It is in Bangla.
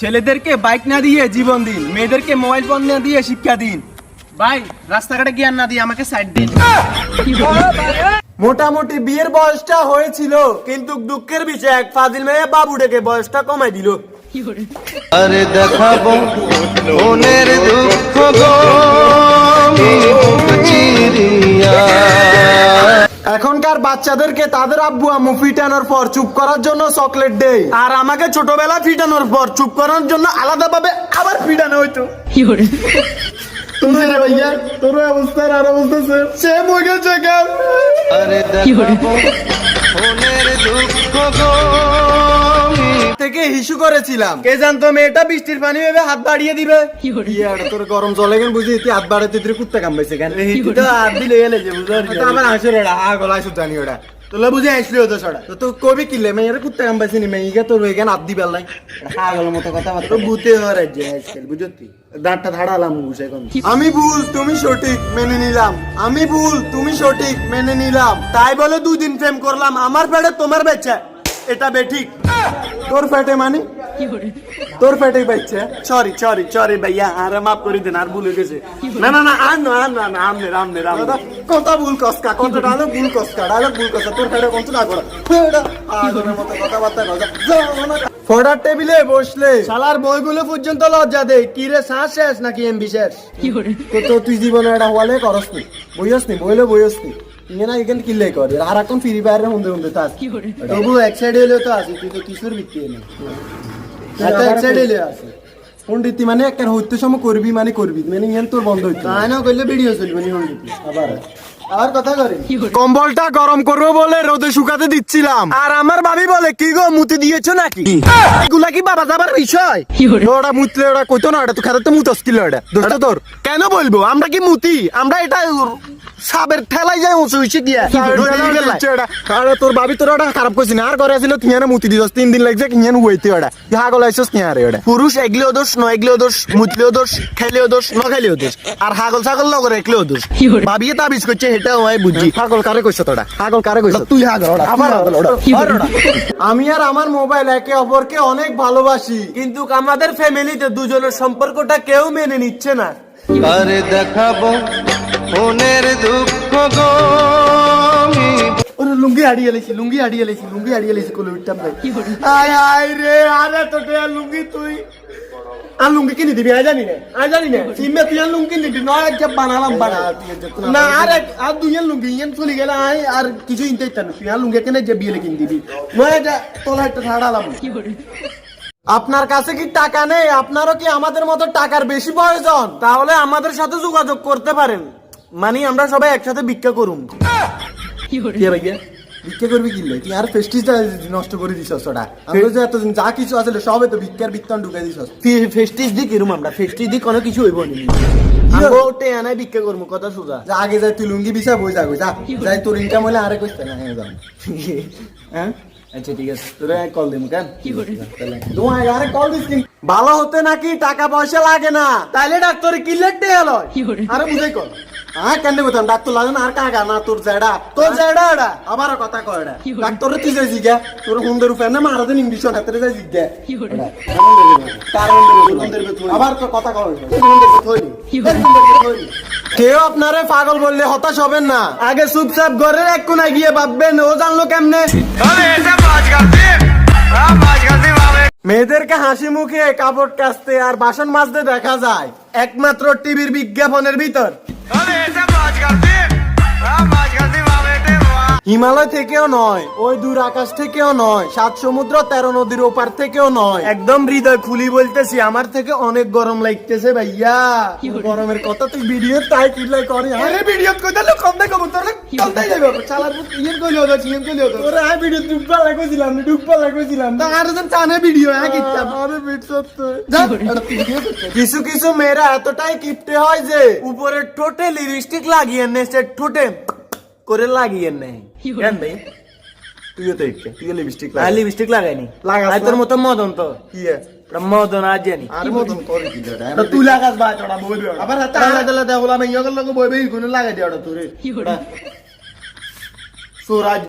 ছেলেদেরকে বাইক না দিয়ে জীবন দিন, মেয়েদেরকে মোবাইল ফোন না দিয়ে শিক্ষা দিন। ভাই রাস্তাঘাটে জ্ঞান না দিয়ে আমাকে সাইড দিন। মোটামুটি বিয়ের বয়সটা হয়েছিল, কিন্তু দুঃখের বিষয় এক ফাজিল মেয়ে বাবু ডেকে বয়সটা কমাই দিল। আরে দেখাবো মনের দুঃখ গো চিরিয়া। এখনকার বাচ্চাদেরকে তাদের আব্বু আম্মু ফিটানোর পর চুপ করার জন্য চকলেট দেয়, আর আমাকে ছোটবেলা ফিটানোর পর চুপ করার জন্য আলাদাভাবে আবার ফিটানো হইতো। তোর ভাইয়া তোর অবস্থার আর অবস্থা সেম হয়ে গেছে। আরে দেখাবো মনের দুঃখ গো থেকে হিসু করেছিলাম, কে জানতো মেয়েটা বৃষ্টির পানি ভেবে হাত বাড়িয়ে দিবে। তোর গরম জলে কেন বুঝি তুই হাত বাড়াতে তুই কুত্তা কামবাইছে কেন? হাত দিলে এলে যে আমার আসলে ওটা গলা আসুক জানি ওটা তোলা বুঝে আসলি হতো ছড়া তো কবি কিনলে মেয়ের কুত্তা কামবাইছে নি মেয়েকে তোর ওইখানে হাত দি বেলাই হাগল মতো কথা বার্তা ভূতে হওয়ার আজকাল বুঝতি দাঁতটা ধাড়ালাম বুঝে এখন। আমি ভুল তুমি সঠিক মেনে নিলাম, আমি ভুল তুমি সঠিক মেনে নিলাম, তাই বলে 2 দিন প্রেম করলাম, আমার পেটে তোমার বাচ্চা, এটা বেঠিক। তোর পেটে মানে তোর পেটে বাচ্চা, সরি সরি সরি ভাইয়া আর মাফ করে দেন, আর ভুল হয়ে গেছে। না না না আর না না না আমনে আমনে আমনে কথা ভুল কসকা কথা ডালো ভুল কসকা ডালো ভুল কসকা তোর পেটে কোন না করা আগের মতো কথাবার্তা কথা ফোড়ার টেবিলে বসলে শালার বইগুলো পর্যন্ত লজ্জা দে। কি রে শ্বাস শেষ নাকি এমবি শেষ? তো তুই জীবনে এটা হওয়ালে করস নি, বইস নি বইলে বইস নি না এখানে কিল্লাই করে আর এখন ফ্রি ফায়ারের মধ্যে মধ্যে তো আসি তবু এক সাইড হলেও তো আসি, তুই তো কিছুর ভিত্তি নেই এক সাইড হলে আসি পন্ডিতি মানে একটা হইতে সময় করবি মানে করবি মানে ইয়ান তোর বন্ধ হইতে না না করলে ভিডিও চলবে নি পন্ডিতি আবার আর কথা করে কম্বলটা গরম করবো বলে রোদে শুকাতে দিচ্ছিলাম, আর আমার ভাবি বলে কি গো মুতি দিয়েছো নাকি? এগুলা কি বাবা যাবার বিষয়? ওটা মুতলে ওটা কইতো না, ওটা তো খেতে মুতস কিলো এটা দোস্ত তোর কেন বলবো? আমরা কি মুতি? আমরা এটা সাবের ঠেলাই যায় উঁচু হইছে গিয়া আরে তোর ভাবি তোর ওটা খারাপ করছিস না, আর ঘরে আসলে তুই মুতি দিস 3 দিন লাগছে কিয়ান হইতে ওটা হাগল আইছস কি আরে ওটা পুরুষ এগলেও দোষ ন এগলেও দোষ মুতলেও দোষ খেলেও দোষ ন খেলেও দোষ আর হাগল ছাগল ন করে একলেও দোষ। ভাবিয়ে তাবিজ করছে এটা ওই বুঝি হাগল কারে কইছ তোরা হাগল কারে কইছ তুই হাগল ওটা আবার হাগল ওটা। আমি আর আমার মোবাইল একে অপরকে অনেক ভালোবাসি, কিন্তু আমাদের ফ্যামিলিতে দুজনের সম্পর্কটা কেউ মেনে নিচ্ছে না। আরে দেখাবো মনের দুঃখ গো ওরে লুঙ্গি হারিয়ে লেছি লুঙ্গি হারিয়ে লেছি লুঙ্গি হারিয়ে লেছি কোলে উঠতাম ভাই আয় আয় রে আরে তোটে লুঙ্গি তুই আর লুঙ্গি কিনে দিবি আয় জানি না সিমে তুই লুঙ্গি কিনে দিবি না এক বানালাম বানা না আর দুই লুঙ্গি ইয়ান চলে গেল আয় আর কিছু ইনতে ইচ্ছা না তুই আর লুঙ্গি কেনে যে বিয়ে কিনে দিবি নয় যা তোলা একটা ছাড়ালাম। আপনার কাছে কি টাকা নেই? আপনারও কি আমাদের মতো টাকার বেশি প্রয়োজন? তাহলে আমাদের সাথে যোগাযোগ করতে পারেন, মানে আমরা সবাই একসাথে ভিক্ষা করুম। ভিক্ষা করবি কিনলে তুই আর ফেস্টিজটা নষ্ট করে দিস ওটা আমরা যে এতদিন যা কিছু আসলে সবে তো ভিক্ষার বিত্তান ঢুকাই দিস ফেস্টিজ দি কিরম আমরা ফেস্টিজ দি কোনো কিছু হইব না ওটে আনাই ভিক্ষা করবো কথা সোজা যা আগে যাই তুই লুঙ্গি বিছা বই যাগো যা যাই তোর ইনকাম হলে আরে কইতে না হ্যাঁ আচ্ছা ঠিক আছে তোরে কল দিমু কেন তোমার আরে কল দিস ভালো হতে নাকি টাকা পয়সা লাগে না, তাইলে ডাক্তার কিলেট দে হলো আরে বুঝাই কর হ্যাঁ কেন বলতাম ডাক্তার লাগে না আর কাগা না তোর জেডা এটা আবার কথা কয় এটা ডাক্তার তুই যাই জিগা তোর হুন্দের উপর না মারা দেন ইংলিশ হাতে যাই জিগা আবার তো কথা কয় কেউ আপনারে পাগল বললে হতাশ হবেন না, আগে চুপচাপ ঘরের এক কোনায় গিয়ে ভাববেন ও জানলো কেমনে। মেয়েদেরকে হাসি মুখে কাপড় কাচতে আর বাসন মাজতে দেখা যায় একমাত্র টিভির বিজ্ঞাপনের ভিতর। হিমালয় থেকেও নয়, ওই দূর আকাশ থেকেও নয়, 7 সমুদ্র 13 নদীর ওপার থেকেও নয়, একদম হৃদয় খুলি বলতেছি আমার থেকে অনেক গরম লাগতেছে ভাইয়া। গরমের কথা তুই ভিডিও তাই কিলাই করে আরে ভিডিও কই দিলে কম দেখো তোর চলতেই যাবে চালার ইয়ের কইলো তো চিএম কইলো তো ওরে আই ভিডিও ডুববা লাগছিলাম তা আর যেন টানে ভিডিও হ্যাঁ কিচ্ছা আরে বিটছত কিছু কিছু মেয়েরা এতটাই কিপটে হয় যে উপরে ঠোঁটে লিপস্টিক লাগিয়ে নেছে ঠোঁটে করে লাগিয়ে নেই কেন ভাই? তুইও তো তুই লিপস্টিক লাগাইনি লাগাই তোর মতো মদন তো কি মদন আজ জানি আর মদন করে কি তুই লাগাস ভাই তোরা বইবি আবার তাহলে তাহলে দেখো আমি ইয়গের লগে বইবি কোন লাগাই দিও তোরে সোরাজ